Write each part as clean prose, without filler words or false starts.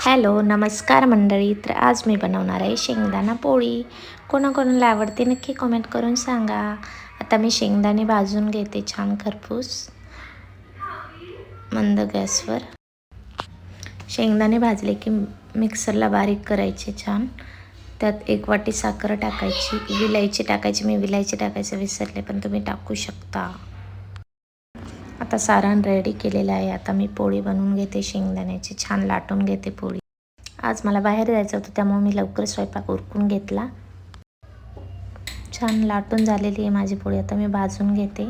Hello नमस्कार मंडळी. तर आज मी बनवणार आहे शेंगदाणा पोळी. कोणाकोणाला आवडते नक्की कमेंट करून सांगा. आता मी शेंगदाणे भाजून घेते छान खरपूस मंद गॅसवर. शेंगदाणे भाजले की मिक्सरला बारीक करायचे छान. त्यात 1 वाटी साखर टाकायची, विलायची टाकायची. मी विलायची टाकायचं विसरले, पण तुम्ही टाकू शकता. आता सारण रेडी केलेलं आहे. आता मी पोळी बनवून घेते शेंगदाण्याची, छान लाटून घेते पोळी. आज मला बाहेर जायचं होतं त्यामुळे मी लवकर स्वयंपाक उरकून घेतला. छान लाटून झालेली आहे माझी पोळी. आता मी भाजून घेते,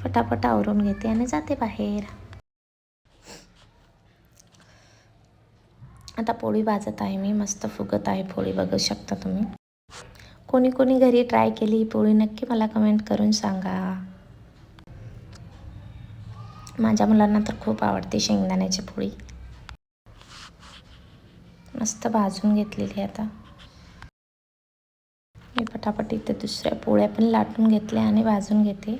फटाफट आवरून घेते आणि जाते बाहेर. आता पोळी भाजत आहे मी, मस्त फुगत आहे पोळी, बघू शकता तुम्ही. कोणी कोणी घरी ट्राय केली ही पोळी नक्की मला कमेंट करून सांगा. माझ्या मुलांना तर खूप आवडते शेंगदाण्याची पोळी. मस्त भाजून घेतलेली. आता मी पटापट इथे दुसऱ्या पोळ्या पण लाटून घेतल्या आणि भाजून घेते.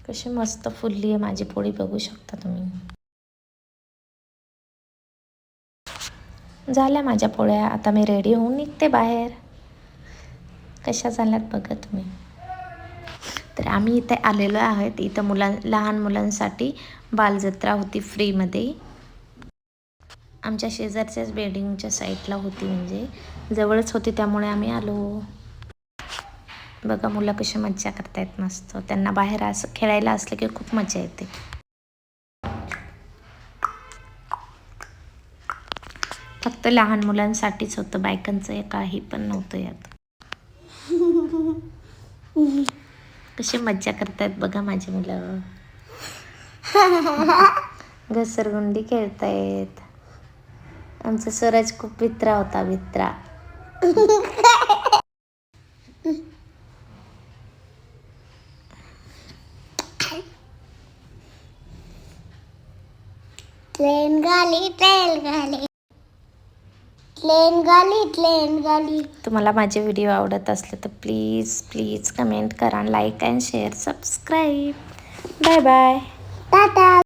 कशी मस्त फुलली आहे माझी पोळी, बघू शकता तुम्ही. झाल्या माझ्या पोळ्या. आता मी रेडी होऊन निघते बाहेर. कशा झाल्यात बघा तुम्ही. तर आम्ही इथे आलेलो आहोत. इथं लहान मुलांसाठी बालजत्रा होती फ्रीमध्ये. आमच्या शेजारच्याच बिल्डिंगच्या साईडला होती, म्हणजे जवळच होती, त्यामुळे आम्ही आलो. बघा मुलं कशी मज्जा करतायत मस्त. त्यांना बाहेर असं खेळायला असलं की खूप मजा येते. फक्त लहान मुलांसाठीच होतं, बायकांचं काही पण नव्हतं यात. कशी मज्जा करतायत बघा माझी मुलं. घसरगुंडी खेळतायत. आमचा सूरज खूप भित्रा होता, भित्रा. ट्रेन गाली, ट्रेन गाली, ट्रेन गाली, ट्रेन गाली. तुम्हाला माझे व्हिडिओ आवडत असले तर प्लीज प्लीज कमेंट करा, like and share, subscribe. Bye bye, Tata.